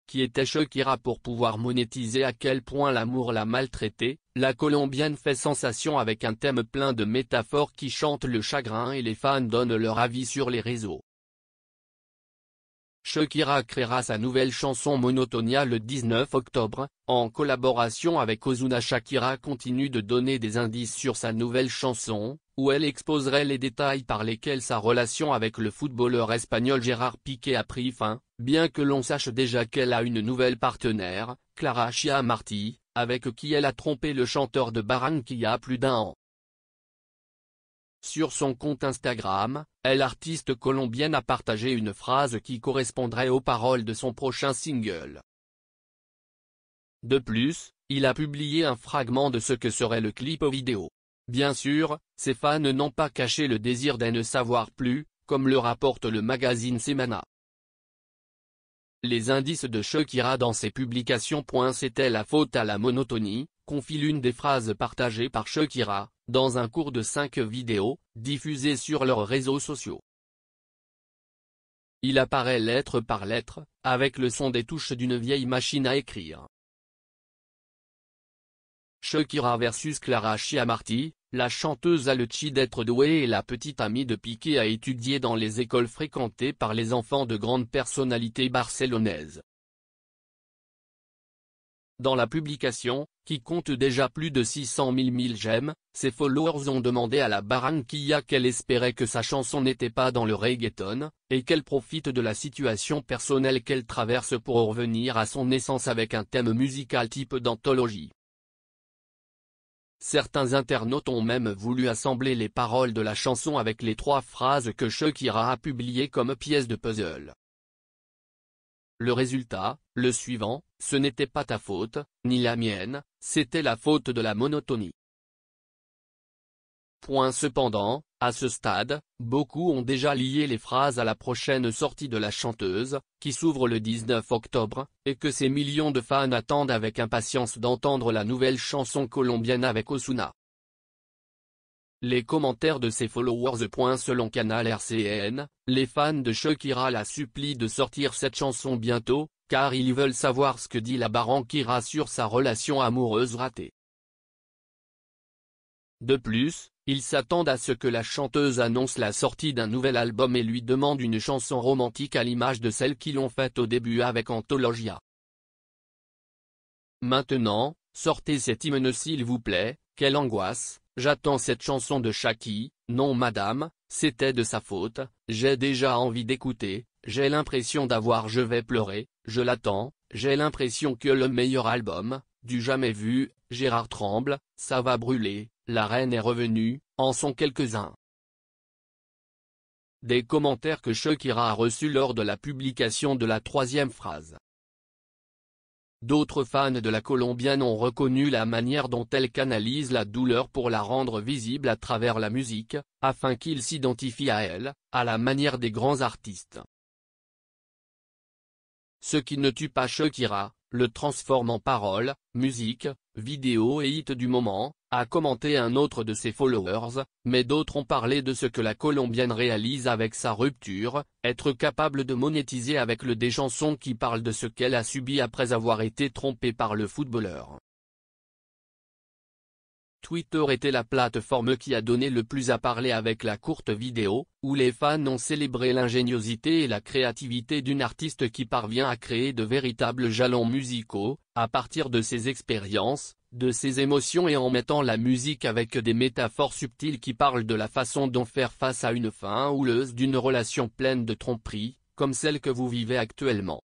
qui était Shakira pour pouvoir monétiser à quel point l'amour l'a maltraitée, la Colombienne fait sensation avec un thème plein de métaphores qui chante le chagrin et les fans donnent leur avis sur les réseaux. Shakira créera sa nouvelle chanson Monotonia le 19 octobre, en collaboration avec Ozuna. Shakira continue de donner des indices sur sa nouvelle chanson, où elle exposerait les détails par lesquels sa relation avec le footballeur espagnol Gérard Piqué a pris fin, bien que l'on sache déjà qu'elle a une nouvelle partenaire, Clara Chiamarty, avec qui elle a trompé le chanteur de Barranquilla plus d'1 an. Sur son compte Instagram, l'artiste colombienne a partagé une phrase qui correspondrait aux paroles de son prochain single. De plus, il a publié un fragment de ce que serait le clip vidéo. Bien sûr, ses fans n'ont pas caché le désir d'en savoir plus, comme le rapporte le magazine Semana. Les indices de Shakira dans ses publications. C'était la faute à la monotonie, confie l'une des phrases partagées par Shakira, dans un cours de 5 vidéos, diffusées sur leurs réseaux sociaux. Il apparaît lettre par lettre, avec le son des touches d'une vieille machine à écrire. Shakira versus Clara Chiamarty, la chanteuse a le chi d'être douée et la petite amie de Piqué a étudié dans les écoles fréquentées par les enfants de grandes personnalités barcelonaises. Dans la publication, qui compte déjà plus de 600 000 j'aime, ses followers ont demandé à la Barranquilla qu'elle espérait que sa chanson n'était pas dans le reggaeton, et qu'elle profite de la situation personnelle qu'elle traverse pour revenir à son essence avec un thème musical type d'anthologie. Certains internautes ont même voulu assembler les paroles de la chanson avec les 3 phrases que Shakira a publiées comme pièces de puzzle. Le résultat, le suivant: ce n'était pas ta faute, ni la mienne, c'était la faute de la monotonie. Cependant, à ce stade, beaucoup ont déjà lié les phrases à la prochaine sortie de la chanteuse, qui s'ouvre le 19 octobre, et que ces millions de fans attendent avec impatience d'entendre la nouvelle chanson colombienne avec Ozuna. Les commentaires de ses followers. Selon Canal RCN, les fans de Shakira la supplient de sortir cette chanson bientôt, car ils veulent savoir ce que dit la Barranquilla sur sa relation amoureuse ratée. De plus, ils s'attendent à ce que la chanteuse annonce la sortie d'un nouvel album et lui demande une chanson romantique à l'image de celle qu'ils l'ont faite au début avec Anthologia. Maintenant, sortez cet hymne s'il vous plaît, quelle angoisse, j'attends cette chanson de Shaki, non madame, c'était de sa faute, j'ai déjà envie d'écouter, j'ai l'impression d'avoir je vais pleurer, je l'attends, j'ai l'impression que le meilleur album, du jamais vu, Gérard tremble, ça va brûler, la reine est revenue, en sont quelques-uns. Des commentaires que Shakira a reçus lors de la publication de la 3e phrase. D'autres fans de la Colombienne ont reconnu la manière dont elle canalise la douleur pour la rendre visible à travers la musique, afin qu'ils s'identifient à elle, à la manière des grands artistes. Ce qui ne tue pas Shakira, le transforme en paroles, musique, vidéo et hit du moment, a commenté un autre de ses followers, mais d'autres ont parlé de ce que la Colombienne réalise avec sa rupture, être capable de monétiser avec des chansons qui parlent de ce qu'elle a subi après avoir été trompée par le footballeur. Twitter était la plateforme qui a donné le plus à parler avec la courte vidéo, où les fans ont célébré l'ingéniosité et la créativité d'une artiste qui parvient à créer de véritables jalons musicaux, à partir de ses expériences, de ses émotions et en mettant la musique avec des métaphores subtiles qui parlent de la façon dont faire face à une fin houleuse d'une relation pleine de tromperies, comme celle que vous vivez actuellement.